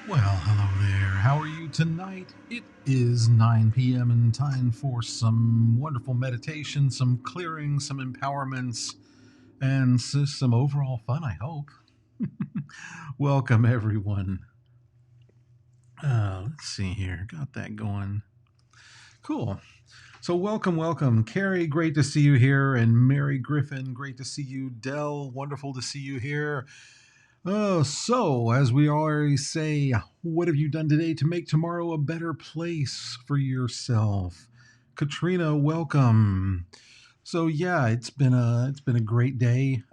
Well, hello there. How are you tonight? It is 9 p.m. and time for some wonderful meditation, some clearing, some empowerments, and some overall fun, I hope. Welcome, everyone. Let's see here. Got that going. Cool. So, welcome. Carrie, great to see you here. And Mary Griffin, great to see you. Dell, wonderful to see you here. So, as we always say, what have you done today to make tomorrow a better place for yourself? Katrina, welcome. So yeah, it's been a great day.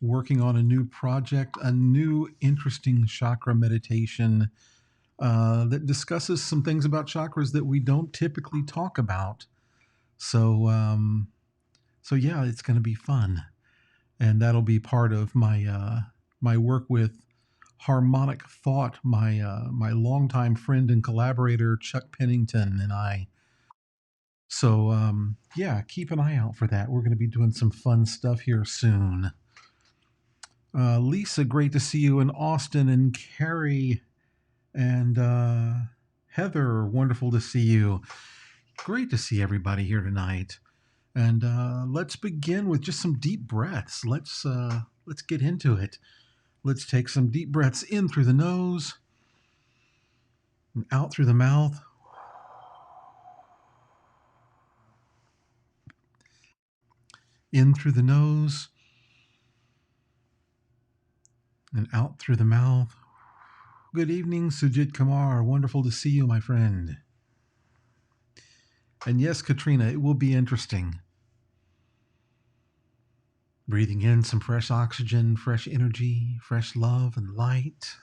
Working on a new project, a new interesting chakra meditation that discusses some things about chakras that we don't typically talk about. So yeah, it's going to be fun, and that'll be part of my work with Harmonic Thought, my longtime friend and collaborator Chuck Pennington and I. So yeah, keep an eye out for that. We're going to be doing some fun stuff here soon. Lisa, great to see you in Austin, and Carrie and Heather, wonderful to see you. Great to see everybody here tonight. And let's begin with just some deep breaths. Let's get into it. Let's take some deep breaths in through the nose and out through the mouth. In through the nose and out through the mouth. Good evening, Sujit Kumar. Wonderful to see you, my friend. And yes, Katrina, it will be interesting. Breathing in some fresh oxygen, fresh energy, fresh love and light.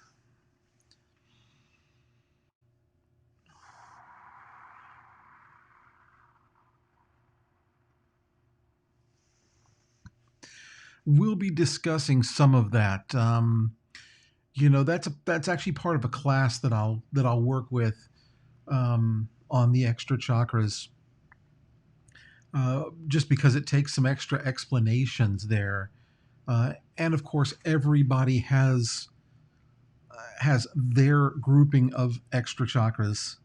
We'll be discussing some of that. That's actually part of a class that I'll work with on the extra chakras. Just because it takes some extra explanations there, and of course everybody has their grouping of extra chakras.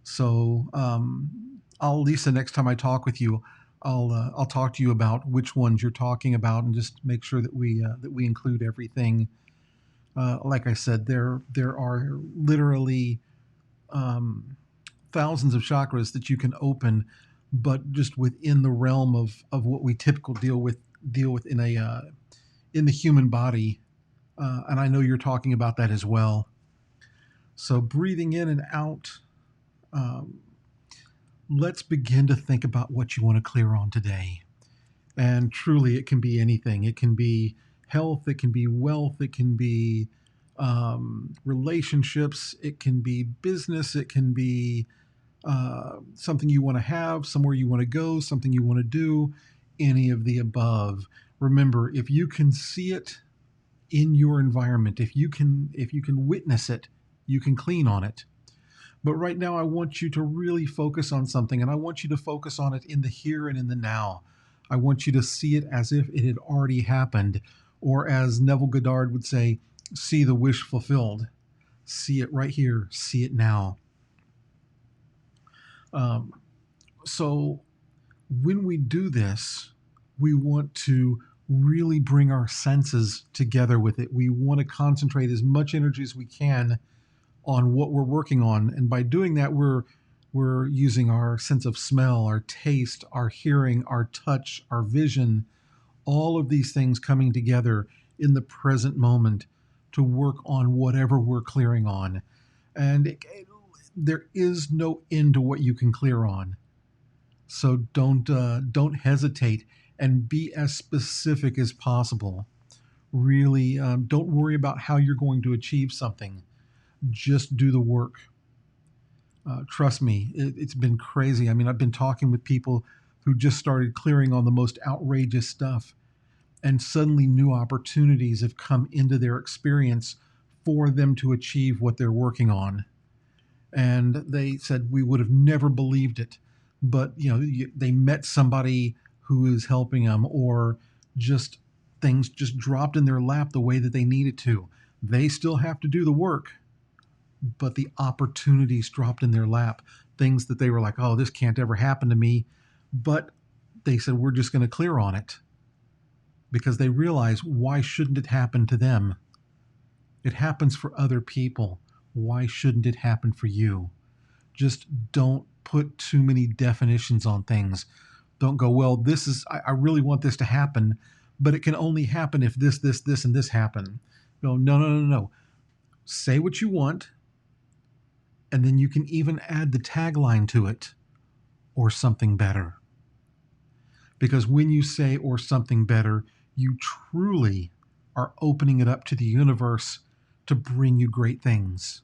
So Lisa, next time I talk with you, I'll talk to you about which ones you're talking about, and just make sure that we include everything. Like I said, there are literally thousands of chakras that you can open, but just within the realm of what we typically deal with in the human body. And I know you're talking about that as well. So breathing in and out, um, let's begin to think about what you want to clear on today. And truly, it can be anything. It can be health, it can be wealth, it can be relationships, it can be business, it can be something you want to have, somewhere you want to go, something you want to do, any of the above. Remember, if you can see it in your environment, if you can witness it, you can clean on it. But right now, I want you to really focus on something, and I want you to focus on it in the here and in the now. I want you to see it as if it had already happened, or as Neville Goddard would say, see the wish fulfilled. See it right here, see it now. Um, so when we do this, we want to really bring our senses together with it. We want to concentrate as much energy as we can on what we're working on, and by doing that, we're using our sense of smell, our taste, our hearing, our touch, our vision, all of these things coming together in the present moment to work on whatever we're clearing on. And there is no end to what you can clear on. So don't hesitate, and be as specific as possible. Really, don't worry about how you're going to achieve something. Just do the work. Trust me, it's been crazy. I mean, I've been talking with people who just started clearing on the most outrageous stuff, and suddenly new opportunities have come into their experience for them to achieve what they're working on. And they said, we would have never believed it, but they met somebody who is helping them, or just things just dropped in their lap the way that they needed to. They still have to do the work, but the opportunities dropped in their lap, things that they were like, oh, this can't ever happen to me. But they said, we're just going to clear on it because they realize, why shouldn't it happen to them? It happens for other people. Why shouldn't it happen for you? Just don't put too many definitions on things. Don't go, well, this is, I really want this to happen, but it can only happen if this, this, and this happen. No, no, no, no, no. Say what you want, and then you can even add the tagline to it, or something better. Because when you say or something better, you truly are opening it up to the universe to bring you great things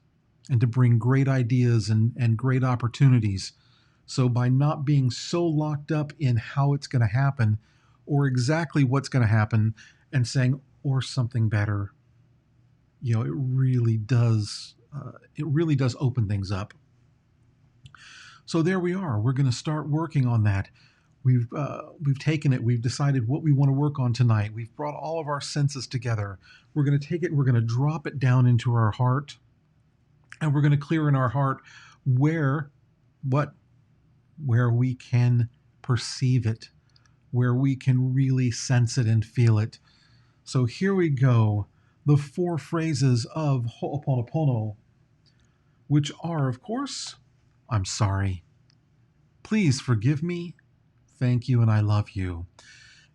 and to bring great ideas and great opportunities. So by not being so locked up in how it's going to happen or exactly what's going to happen and saying or something better, it really does open things up. So there we are. We're going to start working on that. We've taken it. We've decided what we want to work on tonight. We've brought all of our senses together. We're going to take it and we're going to drop it down into our heart, and we're going to clear in our heart where we can perceive it, where we can really sense it and feel it. So here we go. The 4 phrases of Ho'oponopono, which are, of course, I'm sorry. Please forgive me. Thank you, and I love you.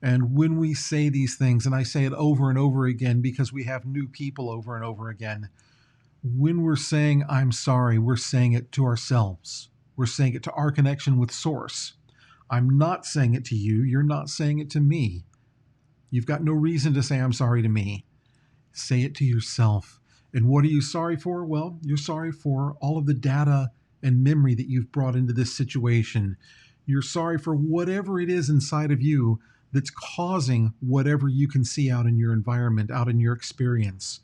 And when we say these things, and I say it over and over again because we have new people over and over again, when we're saying I'm sorry, we're saying it to ourselves. We're saying it to our connection with Source. I'm not saying it to you. You're not saying it to me. You've got no reason to say I'm sorry to me. Say it to yourself. And what are you sorry for? Well, you're sorry for all of the data and memory that you've brought into this situation. You're sorry for whatever it is inside of you that's causing whatever you can see out in your environment, out in your experience.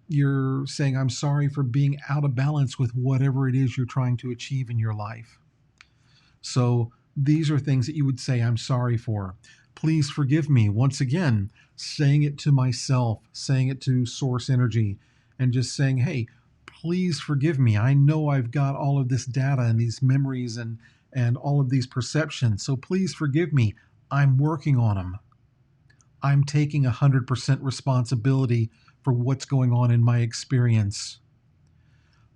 You're saying, I'm sorry for being out of balance with whatever it is you're trying to achieve in your life. So these are things that you would say, I'm sorry for. Please forgive me. Once again, saying it to myself, saying it to Source Energy, and just saying, hey, please forgive me. I know I've got all of this data and these memories and all of these perceptions. So please forgive me. I'm working on them. I'm taking 100% responsibility for what's going on in my experience.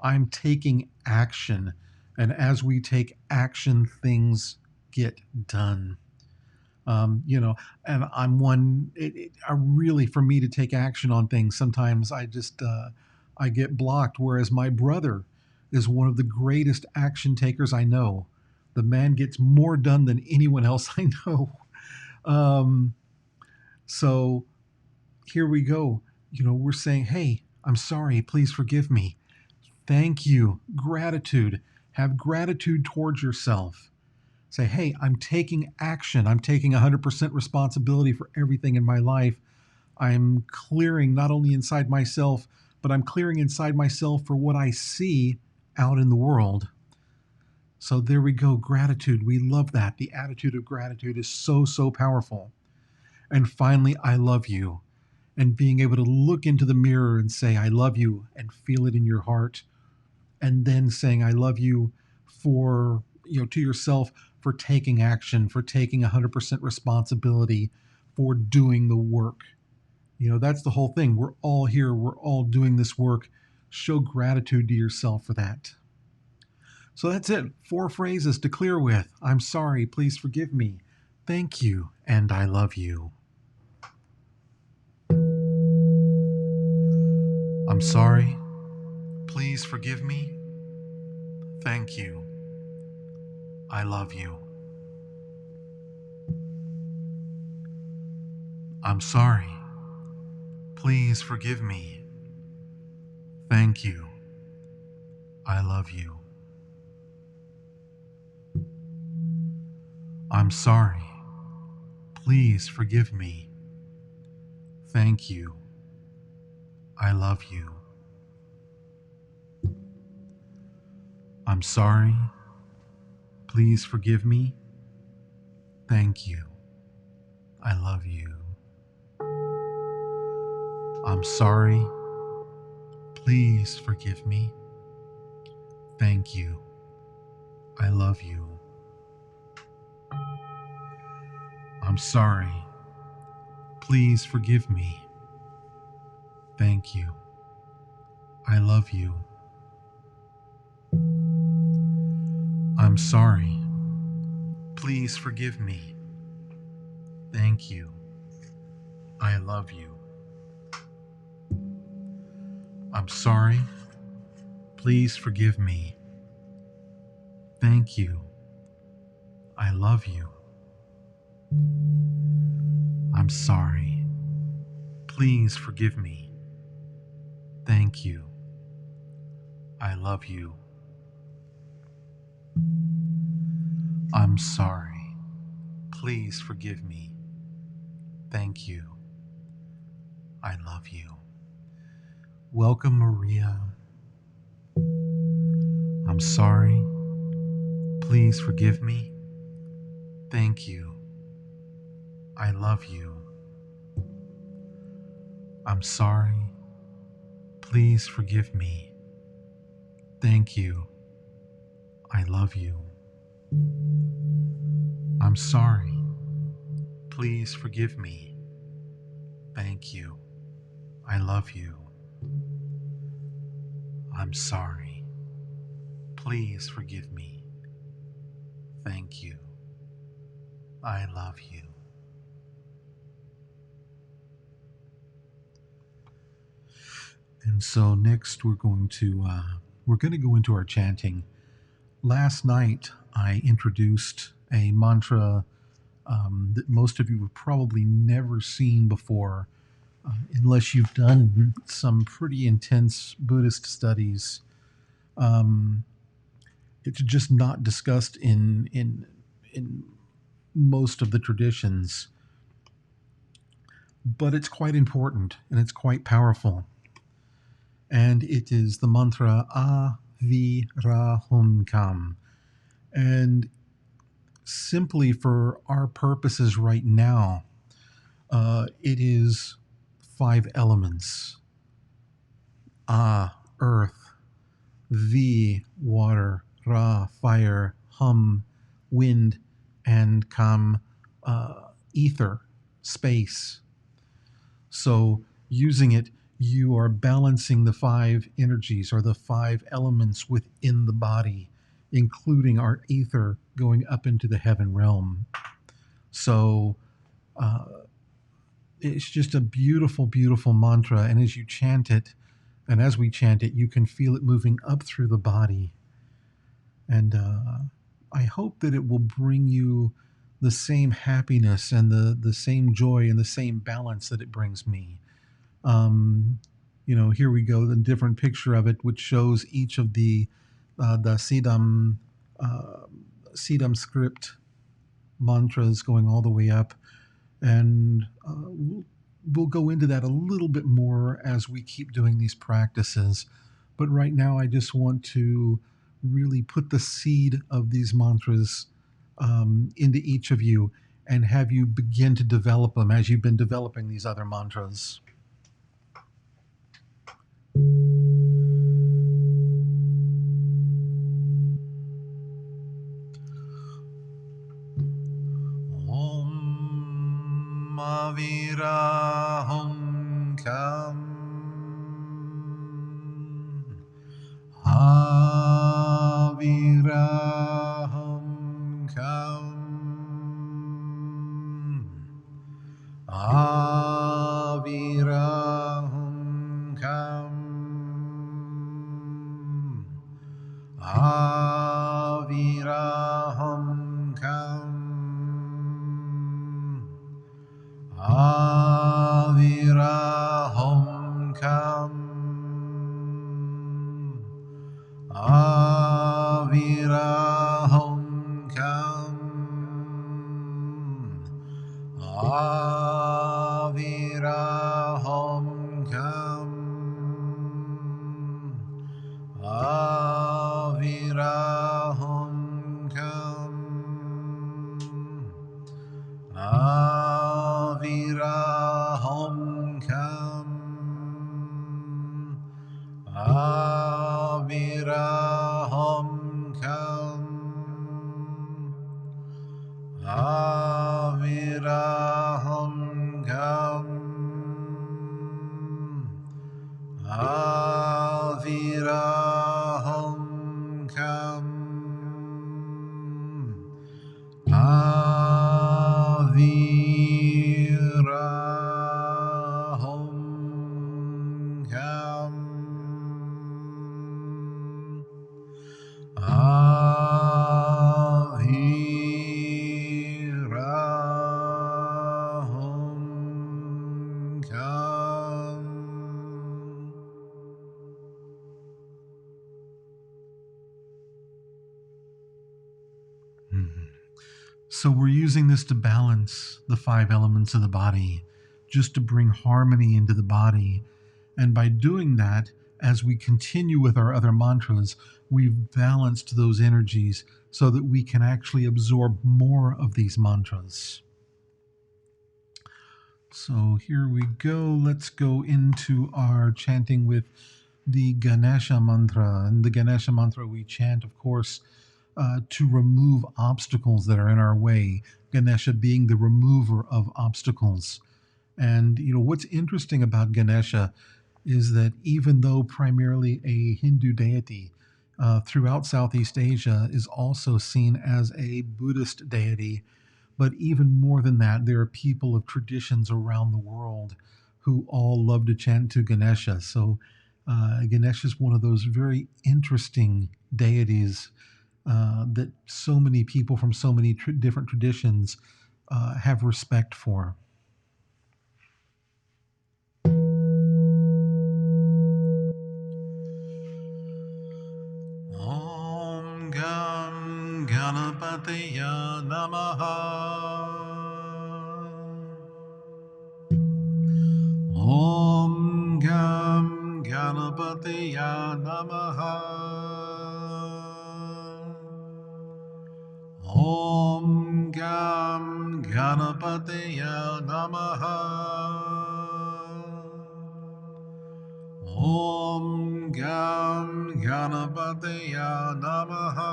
I'm taking action. And as we take action, things get done. And I'm one, for me to take action on things, sometimes I get blocked. Whereas my brother is one of the greatest action takers I know. The man gets more done than anyone else I know. So here we go. We're saying, hey, I'm sorry. Please forgive me. Thank you. Gratitude. Have gratitude towards yourself. Say, hey, I'm taking action. I'm taking 100% responsibility for everything in my life. I'm clearing not only inside myself, but I'm clearing inside myself for what I see out in the world. So there we go. Gratitude. We love that. The attitude of gratitude is so, so powerful. And finally, I love you. And being able to look into the mirror and say, I love you, and feel it in your heart. And then saying, I love you to yourself for taking action, for taking 100% responsibility, for doing the work. That's the whole thing. We're all here. We're all doing this work. Show gratitude to yourself for that. So that's it. 4 phrases to clear with. I'm sorry. Please forgive me. Thank you. And I love you. I'm sorry. Please forgive me. Thank you. I love you. I'm sorry. Please forgive me. Thank you. I love you. I'm sorry. Please forgive me. Thank you. I love you. I'm sorry. Please forgive me. Thank you. I love you. I'm sorry. Please forgive me. Thank you. I love you. I'm sorry. Please forgive me. Thank you. I love you. I'm sorry. Please forgive me. Thank you. I love you. I'm sorry. Please forgive me. Thank you. I love you. I'm sorry. Please forgive me. Thank you. I love you. I'm sorry. Please forgive me. Thank you. I love you. Welcome, Maria. I'm sorry. Please forgive me. Thank you. I love you. I'm sorry. Please forgive me. Thank you. I love you. I'm sorry. Please forgive me. Thank you. I love you. I'm sorry. Please forgive me. Thank you. I love you. And so next we're going to go into our chanting. Last night I introduced a mantra that most of you have probably never seen before, unless you've done some pretty intense Buddhist studies. It's just not discussed in most of the traditions, but it's quite important and it's quite powerful. And it is the mantra Avirahum Kam. And simply for our purposes right now, it is 5 elements. Earth. V, water. Ra, fire. Hum, wind. And Kam, ether, space. So using it, you are balancing the 5 energies or the 5 elements within the body, including our ether going up into the heaven realm. So it's just a beautiful, beautiful mantra. And as you chant it, and as we chant it, you can feel it moving up through the body. And I hope that it will bring you the same happiness and the same joy and the same balance that it brings me. Here we go, the different picture of it, which shows each of the Siddham script mantras going all the way up. And we'll go into that a little bit more as we keep doing these practices. But right now, I just want to really put the seed of these mantras into each of you and have you begin to develop them as you've been developing these other mantras. Om Avirahum Kam. Avirahum Kam. Avirahum Kam. Avirahum Kam. Avirahum Kam. Avirahum Kam. Avirahum Kam. Avirahum Kam. Avirahum Kam. Aviraham Kam. Aviraham Kam. Aviraham Kam. Aviraham Kam. Aviraham Kam. So we're using this to balance the 5 elements of the body, just to bring harmony into the body. And by doing that, as we continue with our other mantras, we've balanced those energies so that we can actually absorb more of these mantras. So here we go. Let's go into our chanting with the Ganesha mantra. And the Ganesha mantra we chant, of course, to remove obstacles that are in our way. Ganesha being the remover of obstacles. And what's interesting about Ganesha is that even though primarily a Hindu deity, throughout Southeast Asia is also seen as a Buddhist deity. But even more than that, there are people of traditions around the world who all love to chant to Ganesha. So Ganesha is one of those very interesting deities that so many people from so many different traditions have respect for. Om Gam Ganapataya Namaha. Om Gam Ganapataya Namaha. Om Gam Ganapataya Namaha. Om Gam Ganapataya Namaha.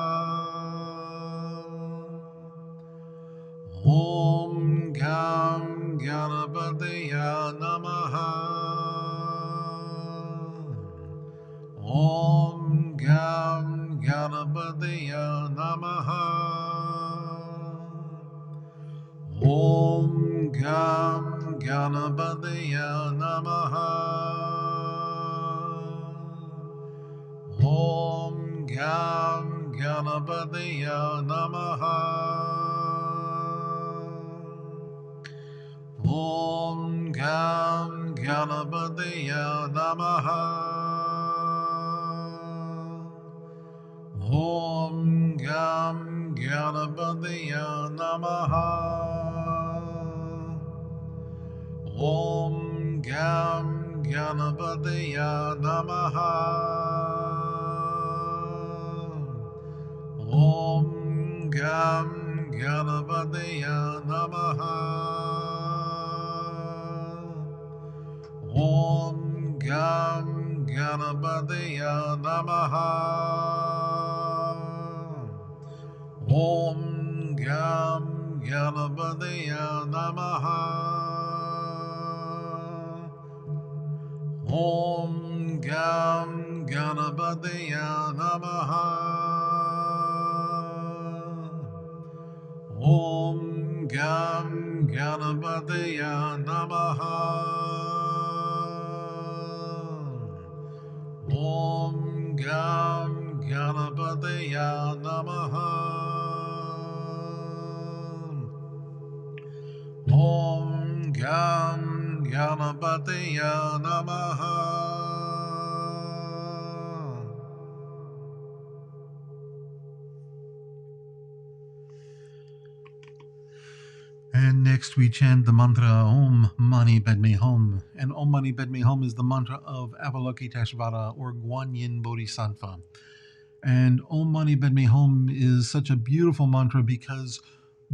Om Gam Ganapataya Namaha. Om Gam Ganapataya Namaha. Om Gam Ganapataya Namaha. Om Gam Ganapataya Namaha. Om Gam Ganapataya Namaha. Om Gam Ganapataya Namaha. Om Gam Ganapataya Namaha. Om Gam Ganapataya Namaha. Om Gam Ganapataya Namaha. Om Gam Ganapataya Namaha. Om Gam Ganapataya Namaha. Om Gam Ganapataya Namaha. Om Gam Ganapataya Namaha. Om Gam Ganapataya Namaha. And next we chant the mantra Om Mani Padme Hum. And Om Mani Padme Hum is the mantra of Avalokiteshvara or Guanyin Bodhisattva. And Om Mani Padme Hum is such a beautiful mantra because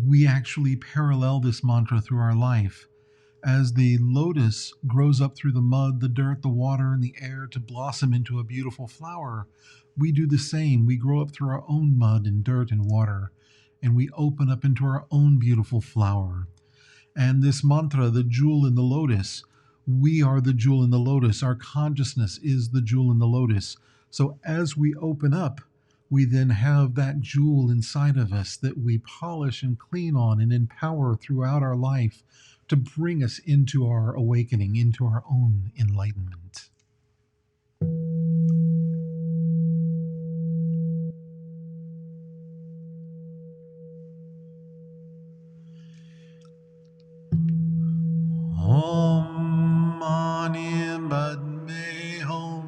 we actually parallel this mantra through our life. As the lotus grows up through the mud, the dirt, the water, and the air to blossom into a beautiful flower, we do the same. We grow up through our own mud and dirt and water, and we open up into our own beautiful flower. And this mantra, the jewel in the lotus, we are the jewel in the lotus. Our consciousness is the jewel in the lotus. So as we open up, we then have that jewel inside of us that we polish and clean on and empower throughout our life to bring us into our awakening, into our own enlightenment. Om Mani Padme Hum.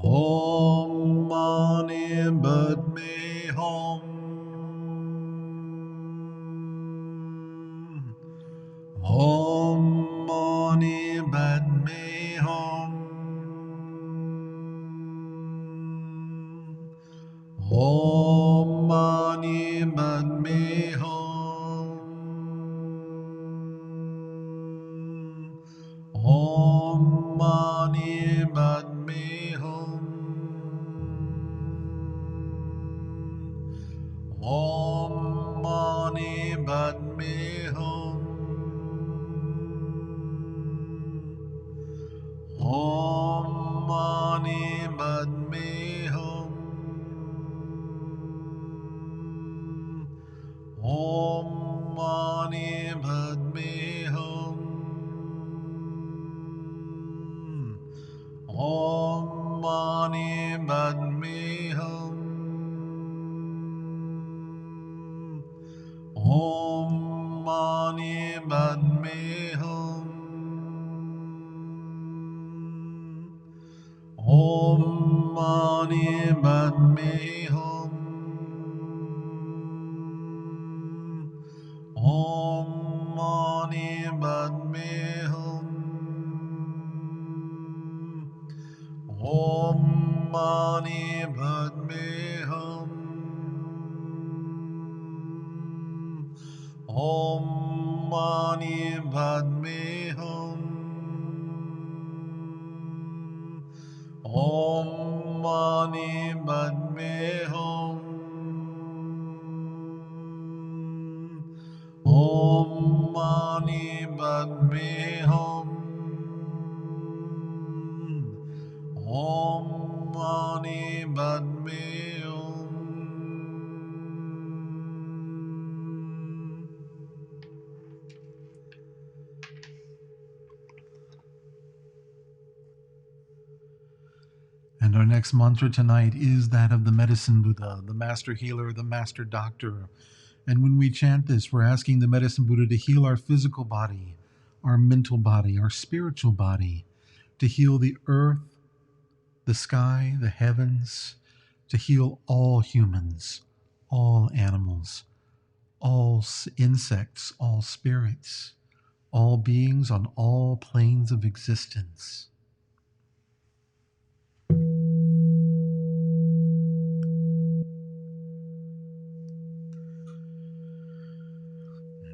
Om Mani Padme Hum. Om Mani Padme Hum. Om Mani Padme Hum. Om Mani Padme Hum. Om Mani Padme Hum. Om Mani Padme Hum. Om Mani Padme Hum. Om Mani Padme Hum. Om Mani Padme Hum. Om Mani Padme Hum. Om Mani Padme Hum. Om Mani Padme Hum. Om Mani Padme Hum. Om Mani Padme Hum. Om Mani Padme Hum. Om Mani Padme Hum. And our next mantra tonight is that of the Medicine Buddha, the Master Healer, the Master Doctor. And when we chant this, we're asking the Medicine Buddha to heal our physical body, our mental body, our spiritual body, to heal the earth, the sky, the heavens, to heal all humans, all animals, all insects, all spirits, all beings on all planes of existence.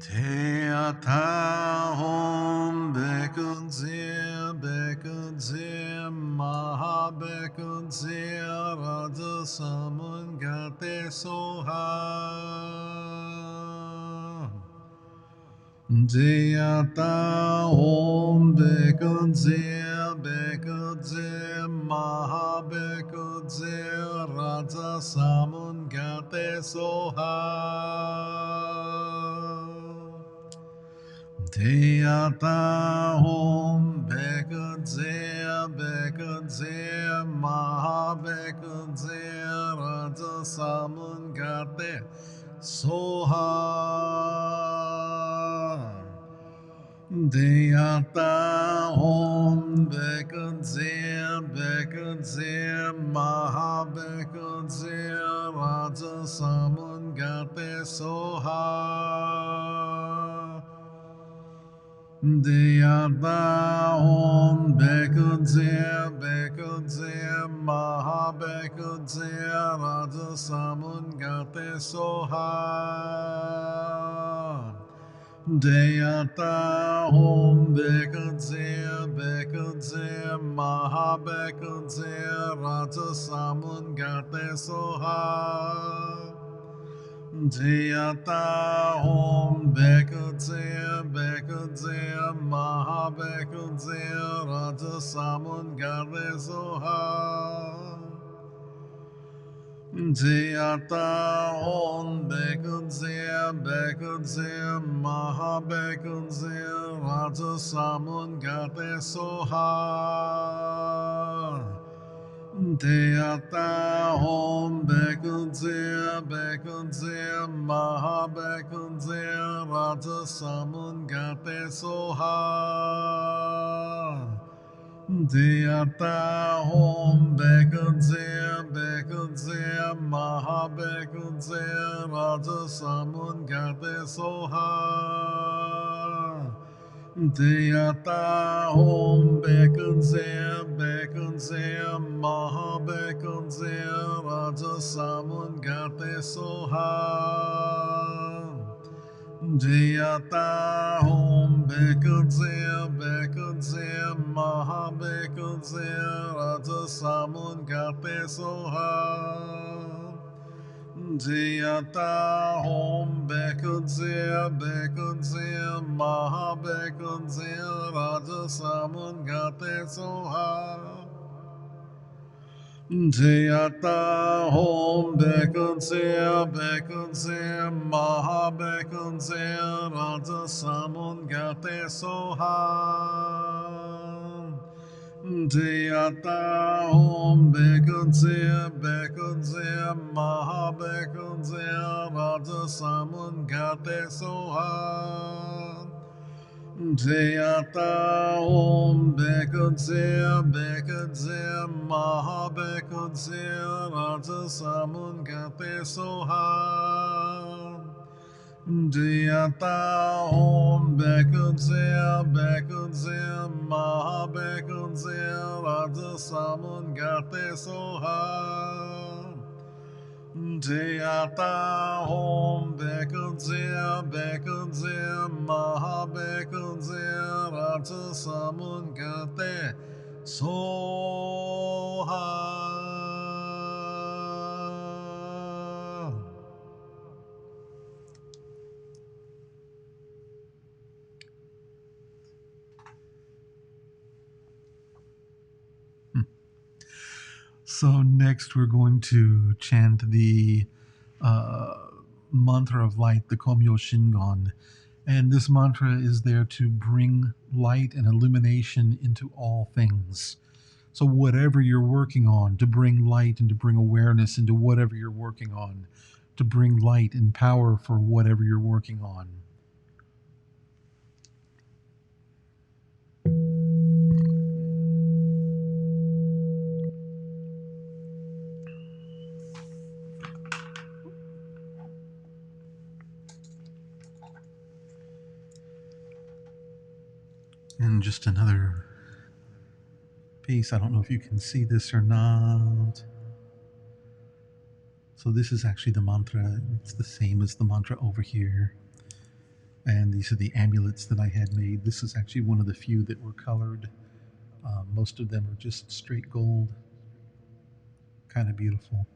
Te ata hom bekunze bekunze maha bekunze raja samun gate soha. Te ata hom bekunze bekunze maha bekunze raja samun gate soha. Te ata hom bekunze bekunze maha bekunze raja samun gate soha. Te ata hom bekunze bekunze maha bekunze raja samun gate soha. Deyata Om Bekudze Bekudze Maha Bekudze Raja Samun Gate Soha Deyata Om Bekudze Bekudze Maha Bekudze Raja Samun Gate Soha Jayata Om Bekudze Bekudze Maha Bekudze Raja Samun Gare Soha Jayata Om Bekudze Bekudze Maha Bekudze Raja Samun Gare Soha Deyata Om Bekudze Bekudze Maha Bekudze Raja Samun Gate Soha Deyata Om Bekudze Bekudze Maha Bekudze Raja Samun Gate Soha Deyata Om Bekudze Bekudze Maha Bekudze Raja Samun Gate Soha Deyata Om Bekudze Bekudze Maha Bekudze Raja Samun Gate Soha Jayata Om Bekudze Bekudze Maha Bekudze Raja Samun Gate Soha Jayata Om Bekudze Bekudze Maha Bekudze Raja Samun Gate Soha Deyata Om Bekudze Bekudze Maha Bekudze Raja Samun Gate Soha Deyata Om Bekudze Bekudze Maha Bekudze Raja Samun Gate Soha Deyata Om Bekudze Bekudze Maha Bekudze Raja Samun Gate Soha Deyata Om Bekudze Bekudze Maha Bekudze Raja Samun Gate Soha. So next we're going to chant the uh, mantra of light, the Komyo Shingon. And this mantra is there to bring light and illumination into all things. So whatever you're working on, to bring light and to bring awareness into whatever you're working on, to bring light and power for whatever you're working on. And just another piece. I don't know if you can see this or not. So this is actually the mantra. It's the same as the mantra over here. And these are the amulets that I had made. This is actually one of the few that were colored. Most of them are just straight gold. Kind of beautiful.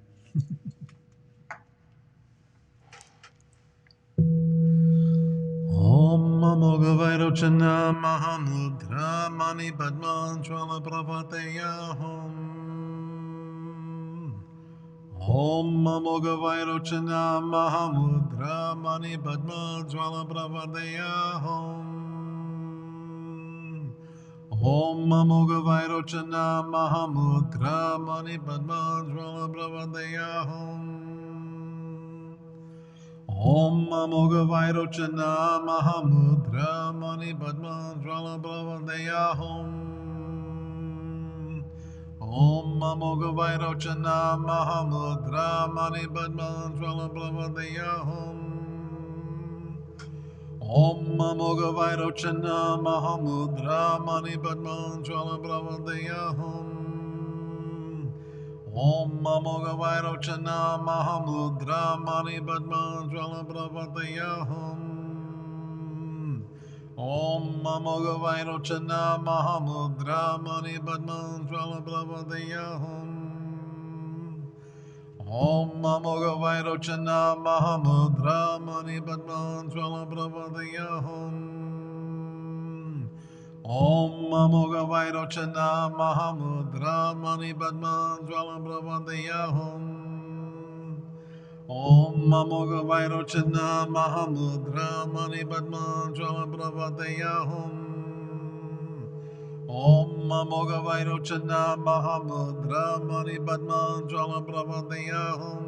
Om Mogavairochana Mahamudra Mani Padman Chwala Pravateya Om Mogavairochana Mahamudra Mani Padman Chwala Pravateya Om Mogavairochana Mahamudra Mani Padman Chwala Pravateya Om Mogavairochana Mahamudra Mani Padman Jvala Bravadeya Om Mogavairochana Mahamudra Mani Padman Jvala Bravadeya Om Amoga Vairochana Mahamudra Mani Padman Jvala Bravadeyahum. Om Amoga Vairochana Mahamudra Mani Padman Jvala Bravadeyahum. Om Amoga Vairochana Mahamudra Mani Padman Jvala Bravadeyahum. Om Amoga Vairochana Mahamudra Mani Padman Jvala Bravadeyahum. Om Amoga Vairochana Mahamudra Mani Padman Jvala Bravadeyahum. Om Amoga Vairochana Mahamudra Mani Padman Jvala Bravadeyahum. Om Amoga Vairochana Mahamudra Mani Padman Jvala Bravadeyahum.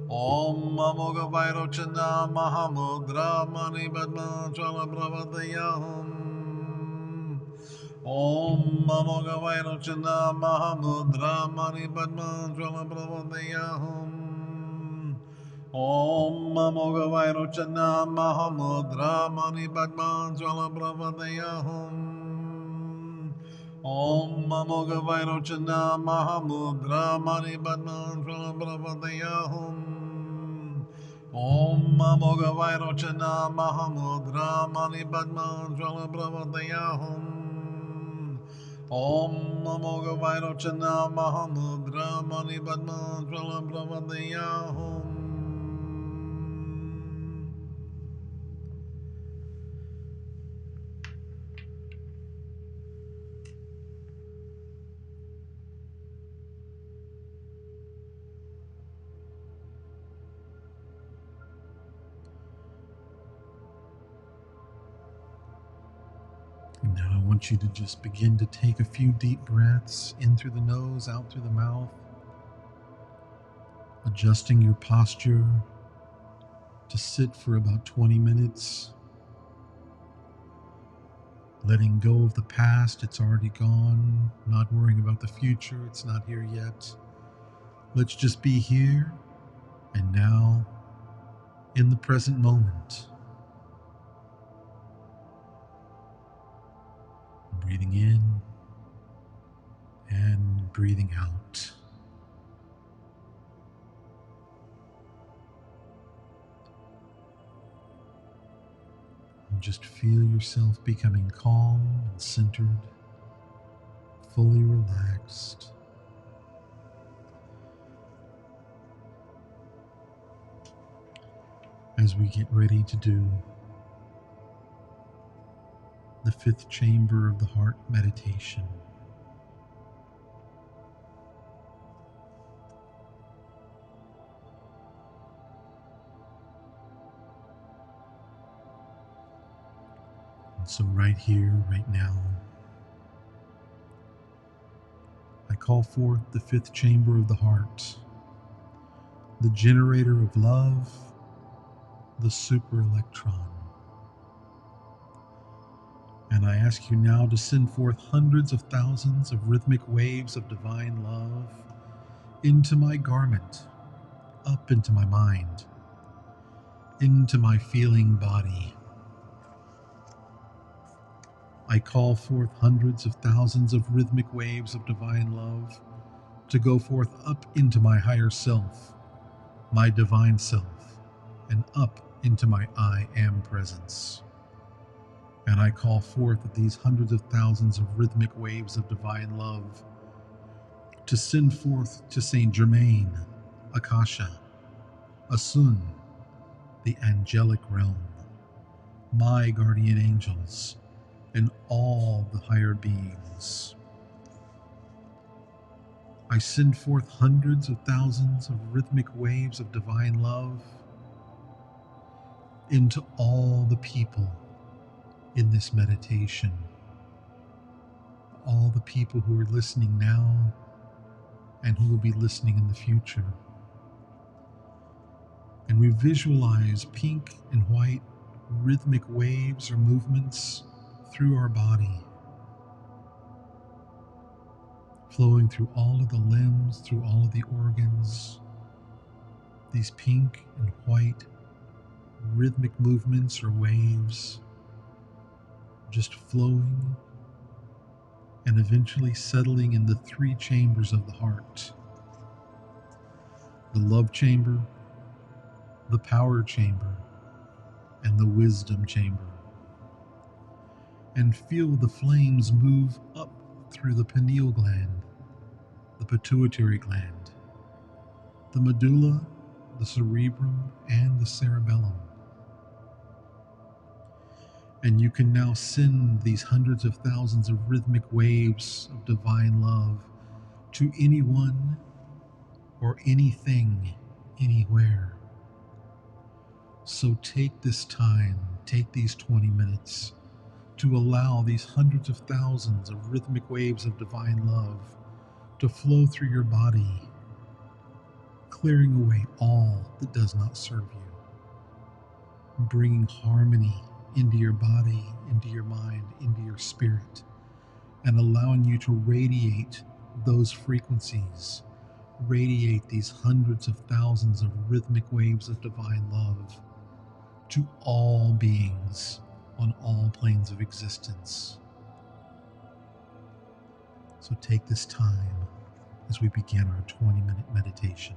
Om Amoga Vairochana Mahamudra Mani Padman Jvala Bravadeyahum. Om Amoga Vairochana Mahamudra Mani Padman Jvala Bravadeyahum. Om Amoga Vairochana Mahamudra Mani Padman Jvala Bravadeyahum. Om Amoga Vairochana Mahamudra Mani Padman Jvala Bravadeyahum. Om Amoga Vairochana Mahamudra Mani Padman Jvala Bravadeyahum. Om Amoga Vairochana Mahamudra Mani Padman Jvala Bravadeyahum. Now I want you to just begin to take a few deep breaths in through the nose, out through the mouth, adjusting your posture to sit for about 20 minutes, letting go of the past. It's already gone, not worrying about the future. It's not here yet. Let's just be here and now in the present moment. Breathing in and breathing out. And just feel yourself becoming calm and centered, fully relaxed. As we get ready to do the fifth chamber of the heart meditation. And so right here, right now, I call forth the fifth chamber of the heart, the generator of love, the super electron. And I ask you now to send forth hundreds of thousands of rhythmic waves of divine love into my garment, up into my mind, into my feeling body. I call forth hundreds of thousands of rhythmic waves of divine love to go forth up into my higher self, my divine self, and up into my I am presence. And I call forth these hundreds of thousands of rhythmic waves of divine love to send forth to Saint Germain, Akasha, Asun, the angelic realm, my guardian angels, and all the higher beings. I send forth hundreds of thousands of rhythmic waves of divine love into all the people in this meditation, all the people who are listening now and who will be listening in the future. And we visualize pink and white rhythmic waves or movements through our body, flowing through all of the limbs, through all of the organs. These pink and white rhythmic movements or waves, just flowing and eventually settling in the three chambers of the heart: the love chamber, the power chamber, and the wisdom chamber. And feel the flames move up through the pineal gland, the pituitary gland, the medulla, the cerebrum, and the cerebellum. And you can now send these hundreds of thousands of rhythmic waves of divine love to anyone or anything, anywhere. So take this time, take these 20 minutes to allow these hundreds of thousands of rhythmic waves of divine love to flow through your body, clearing away all that does not serve you, bringing harmony into your body, into your mind, into your spirit, and allowing you to radiate those frequencies, radiate these hundreds of thousands of rhythmic waves of divine love to all beings on all planes of existence. So take this time as we begin our 20-minute meditation.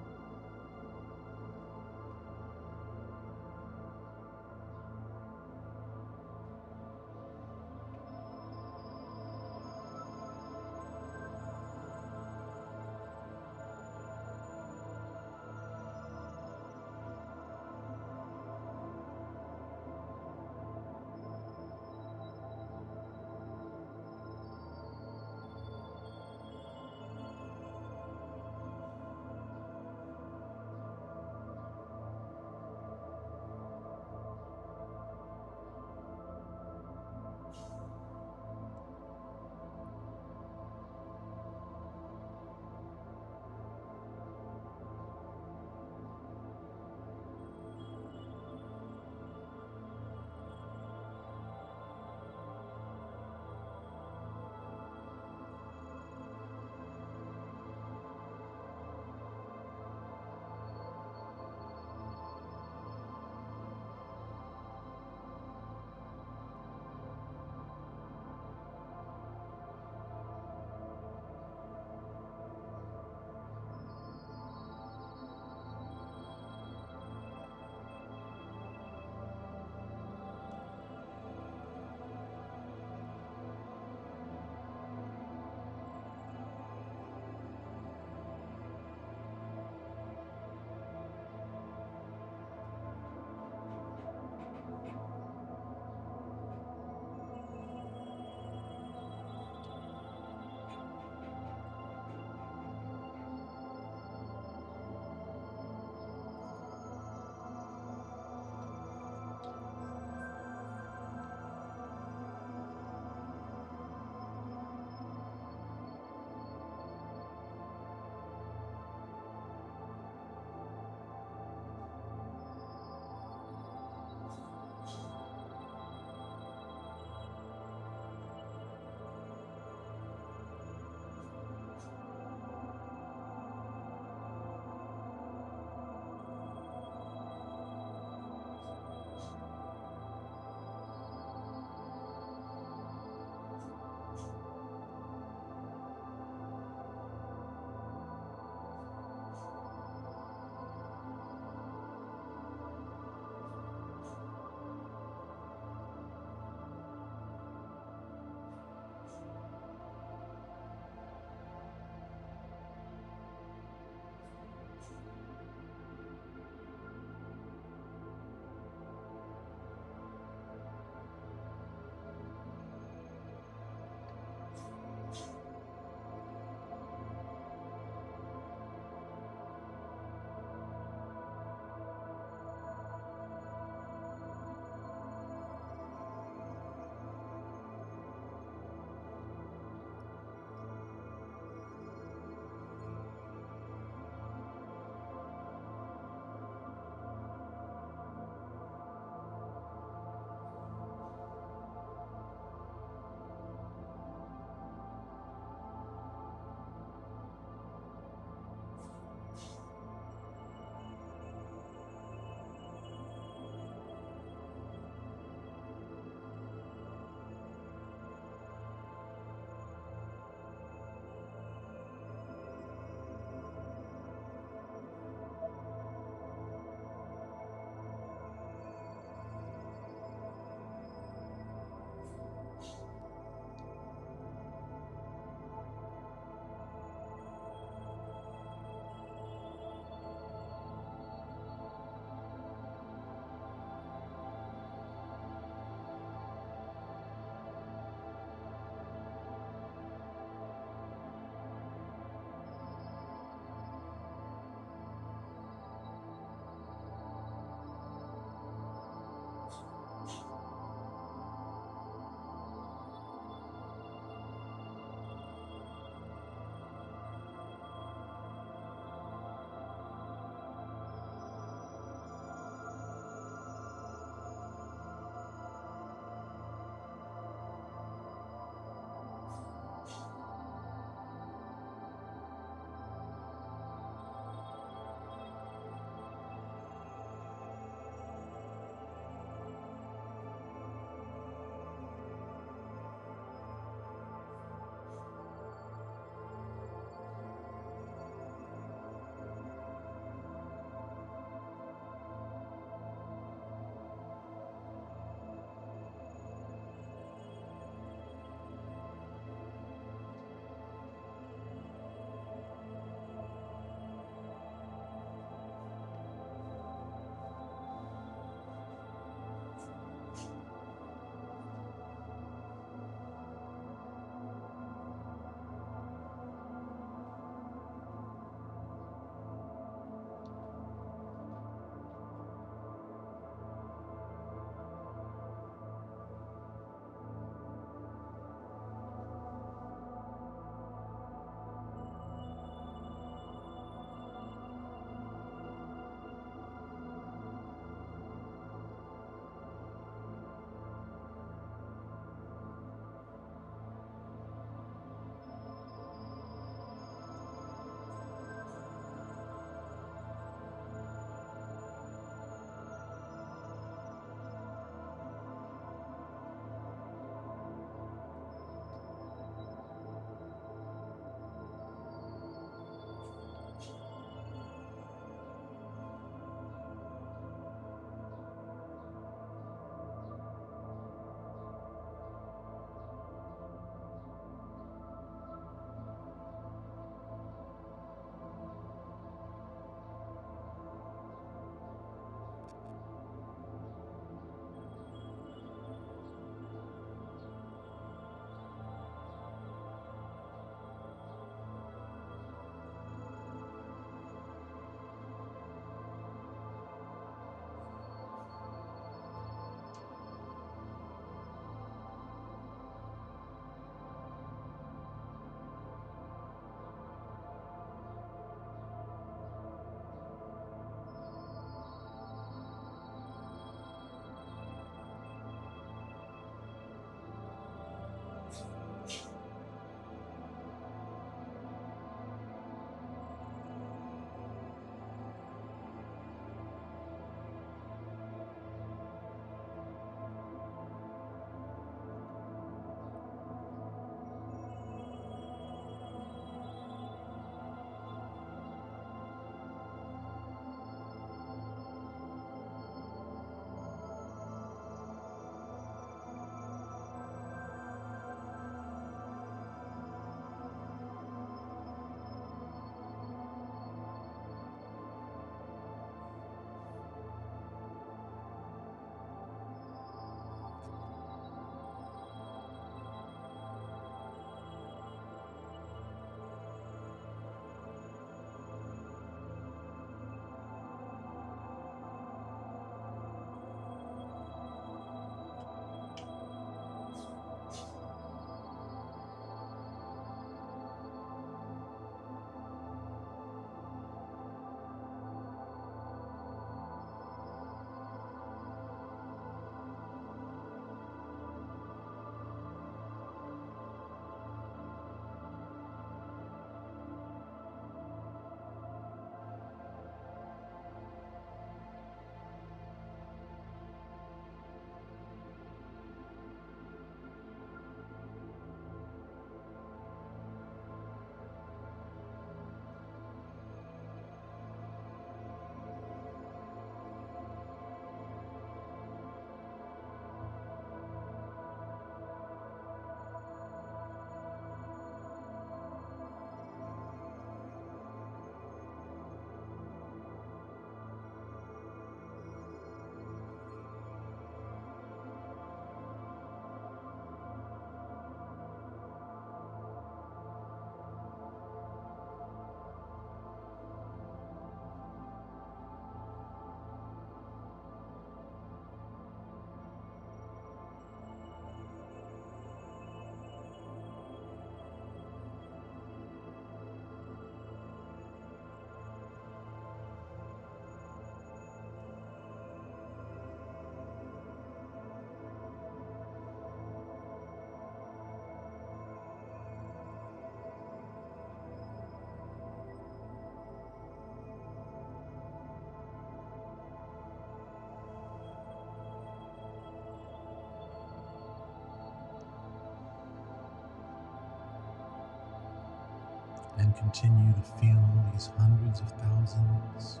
And continue to feel these hundreds of thousands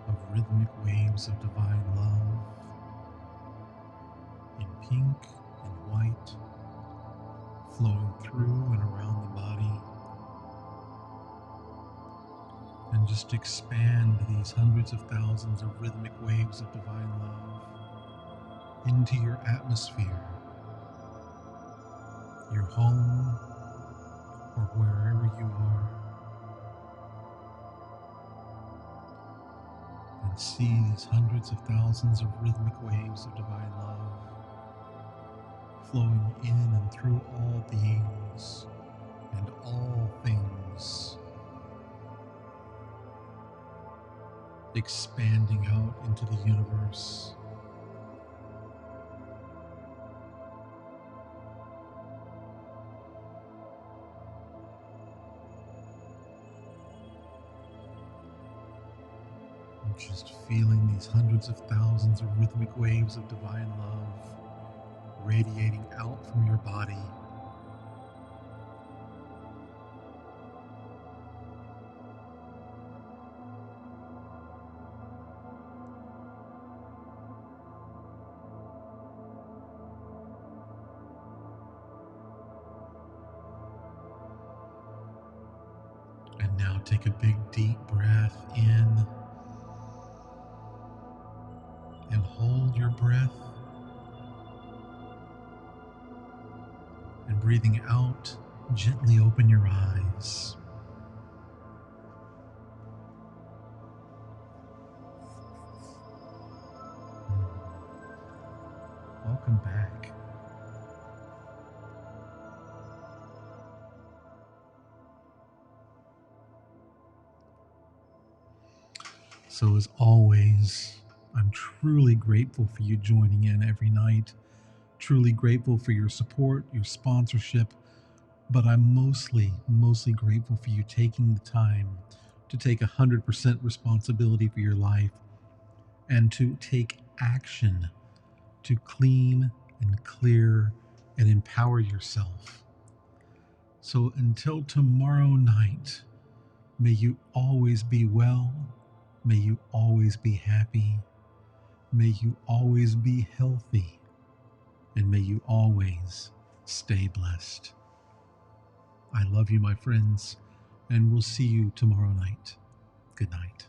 of rhythmic waves of divine love in pink and white, flowing through and around the body. And just expand these hundreds of thousands of rhythmic waves of divine love into your atmosphere, your home, or wherever you are. And see these hundreds of thousands of rhythmic waves of divine love flowing in and through all beings and all things, expanding out into the universe. And just feeling these hundreds of thousands of rhythmic waves of divine love radiating out from your body. And now take a big deep breath in and hold your breath. And breathing out, gently open your eyes. Welcome back. So as always, I'm truly grateful for you joining in every night. Truly grateful for your support, your sponsorship, but I'm mostly grateful for you taking the time to take 100% responsibility for your life and to take action to clean and clear and empower yourself. So until tomorrow night, may you always be well, may you always be happy, may you always be healthy, and may you always stay blessed. I love you, my friends, and we'll see you tomorrow night. Good night.